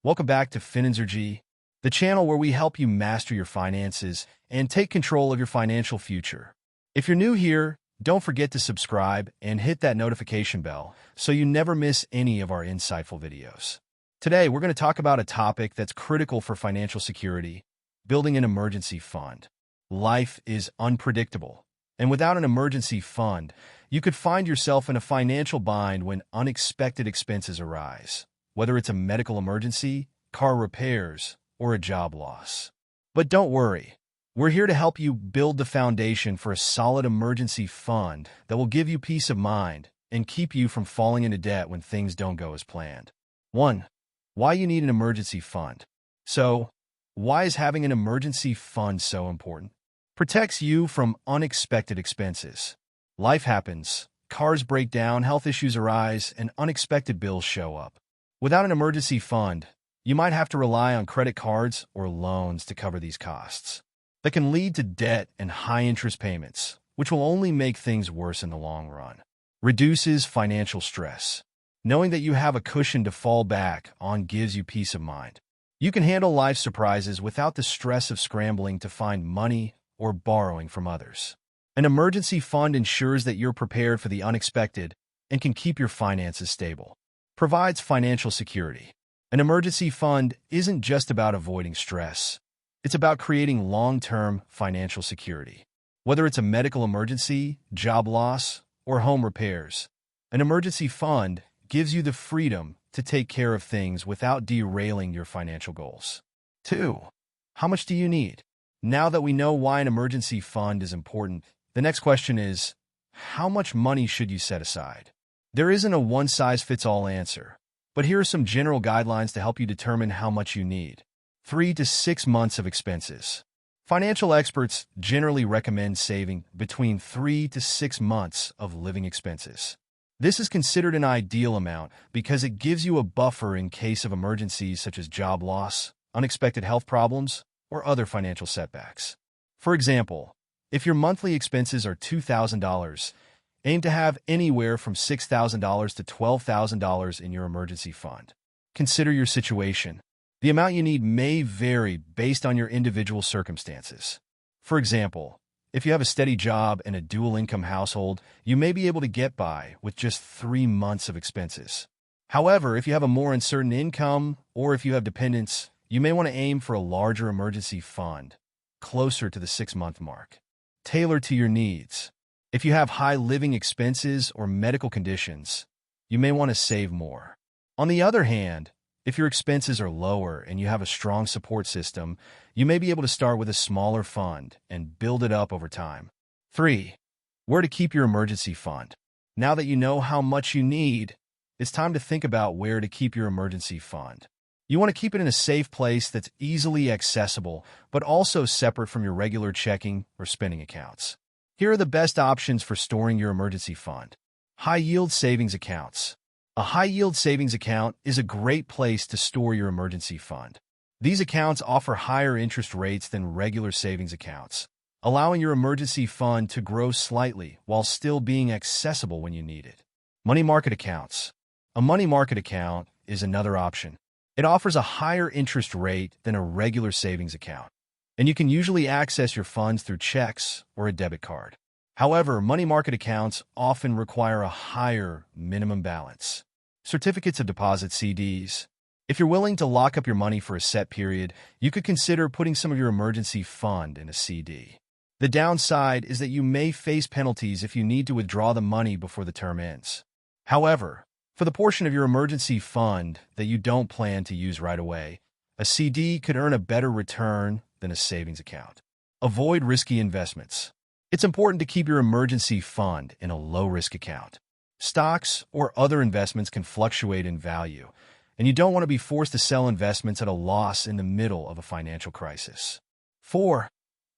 Welcome back to Finanzergy, the channel where we help you master your finances and take control of your financial future. If you're new here, don't forget to subscribe and hit that notification bell so you never miss any of our insightful videos. Today, we're going to talk about a topic that's critical for financial security: building an emergency fund. Life is unpredictable, and without an emergency fund, you could find yourself in a financial bind when unexpected expenses arise, whether it's a medical emergency, car repairs, or a job loss. But don't worry. We're here to help you build the foundation for a solid emergency fund that will give you peace of mind and keep you from falling into debt when things don't go as planned. 1. Why you need an emergency fund. So, why is having an emergency fund so important? Protects you from unexpected expenses. Life happens, cars break down, health issues arise, and unexpected bills show up. Without an emergency fund, you might have to rely on credit cards or loans to cover these costs. That can lead to debt and high interest payments, which will only make things worse in the long run. Reduces financial stress. Knowing that you have a cushion to fall back on gives you peace of mind. You can handle life's surprises without the stress of scrambling to find money or borrowing from others. An emergency fund ensures that you're prepared for the unexpected and can keep your finances stable. Provides financial security. An emergency fund isn't just about avoiding stress. It's about creating long-term financial security. Whether it's a medical emergency, job loss, or home repairs, an emergency fund gives you the freedom to take care of things without derailing your financial goals. 2. How much do you need? Now that we know why an emergency fund is important, the next question is, how much money should you set aside? There isn't a one-size-fits-all answer, but here are some general guidelines to help you determine how much you need. 3 to 6 months of expenses. Financial experts generally recommend saving between 3 to 6 months of living expenses. This is considered an ideal amount because it gives you a buffer in case of emergencies such as job loss, unexpected health problems, or other financial setbacks. For example, if your monthly expenses are $2,000, aim to have anywhere from $6,000 to $12,000 in your emergency fund. Consider your situation. The amount you need may vary based on your individual circumstances. For example, if you have a steady job and a dual-income household, you may be able to get by with just 3 months of expenses. However, if you have a more uncertain income or if you have dependents, you may want to aim for a larger emergency fund, closer to the 6-month mark. Tailor to your needs. If you have high living expenses or medical conditions, you may want to save more. On the other hand, if your expenses are lower and you have a strong support system, you may be able to start with a smaller fund and build it up over time. 3. Where to keep your emergency fund. Now that you know how much you need, it's time to think about where to keep your emergency fund. You want to keep it in a safe place that's easily accessible, but also separate from your regular checking or spending accounts. Here are the best options for storing your emergency fund. High-yield savings accounts. A high-yield savings account is a great place to store your emergency fund. These accounts offer higher interest rates than regular savings accounts, allowing your emergency fund to grow slightly while still being accessible when you need it. Money market accounts. A money market account is another option. It offers a higher interest rate than a regular savings account, and you can usually access your funds through checks or a debit card. However, money market accounts often require a higher minimum balance. Certificates of deposit (CDs). If you're willing to lock up your money for a set period, you could consider putting some of your emergency fund in a CD. The downside is that you may face penalties if you need to withdraw the money before the term ends. However, for the portion of your emergency fund that you don't plan to use right away, a CD could earn a better return than a savings account. Avoid risky investments. It's important to keep your emergency fund in a low-risk account. Stocks or other investments can fluctuate in value, and you don't want to be forced to sell investments at a loss in the middle of a financial crisis. 4.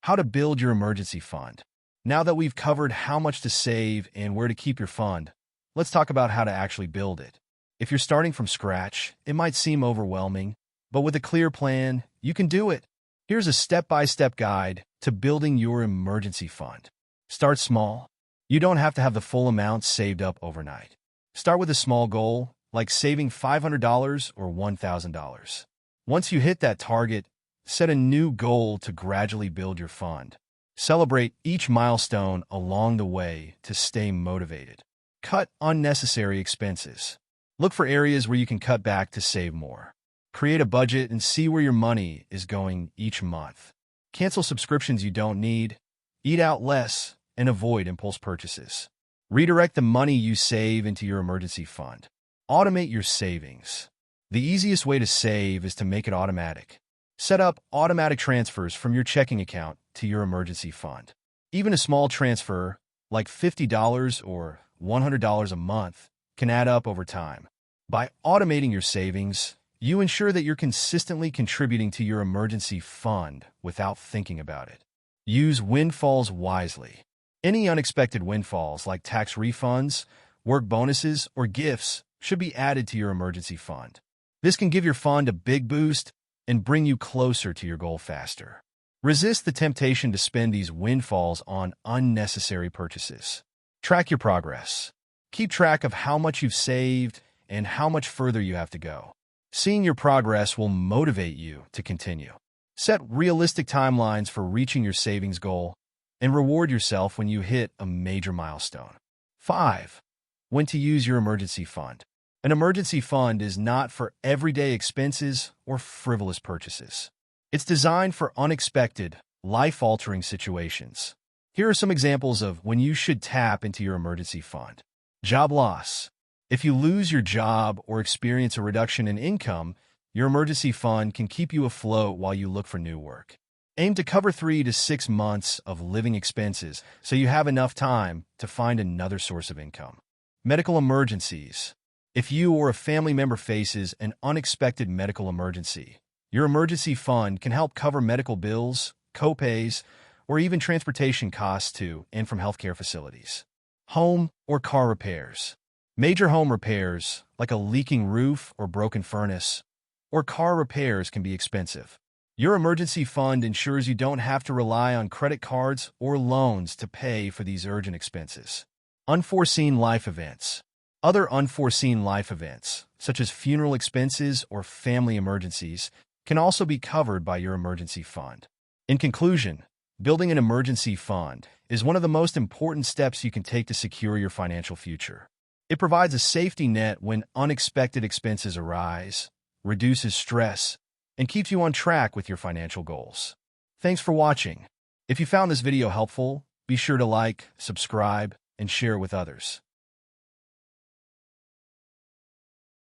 How to build your emergency fund. Now that we've covered how much to save and where to keep your fund, let's talk about how to actually build it. If you're starting from scratch, it might seem overwhelming, but with a clear plan, you can do it. Here's a step-by-step guide to building your emergency fund. Start small. You don't have to have the full amount saved up overnight. Start with a small goal, like saving $500 or $1,000. Once you hit that target, set a new goal to gradually build your fund. Celebrate each milestone along the way to stay motivated. Cut unnecessary expenses. Look for areas where you can cut back to save more. Create a budget and see where your money is going each month. Cancel subscriptions you don't need. Eat out less and avoid impulse purchases. Redirect the money you save into your emergency fund. Automate your savings. The easiest way to save is to make it automatic. Set up automatic transfers from your checking account to your emergency fund. Even a small transfer, like $50 or $100 a month, can add up over time. By automating your savings, you ensure that you're consistently contributing to your emergency fund without thinking about it. Use windfalls wisely. Any unexpected windfalls like tax refunds, work bonuses, or gifts should be added to your emergency fund. This can give your fund a big boost and bring you closer to your goal faster. Resist the temptation to spend these windfalls on unnecessary purchases. Track your progress. Keep track of how much you've saved and how much further you have to go. Seeing your progress will motivate you to continue. Set realistic timelines for reaching your savings goal and reward yourself when you hit a major milestone. 5. When to use your emergency fund. An emergency fund is not for everyday expenses or frivolous purchases. It's designed for unexpected, life-altering situations. Here are some examples of when you should tap into your emergency fund. Job loss. If you lose your job or experience a reduction in income, your emergency fund can keep you afloat while you look for new work. Aim to cover 3 to 6 months of living expenses so you have enough time to find another source of income. Medical emergencies. If you or a family member faces an unexpected medical emergency, your emergency fund can help cover medical bills, co-pays, or even transportation costs to and from healthcare facilities. Home or car repairs. Major home repairs, like a leaking roof or broken furnace, or car repairs can be expensive. Your emergency fund ensures you don't have to rely on credit cards or loans to pay for these urgent expenses. Unforeseen life events. Other unforeseen life events, such as funeral expenses or family emergencies, can also be covered by your emergency fund. In conclusion, building an emergency fund is one of the most important steps you can take to secure your financial future. It provides a safety net when unexpected expenses arise, reduces stress, and keeps you on track with your financial goals. Thanks for watching. If you found this video helpful, be sure to like, subscribe, and share it with others.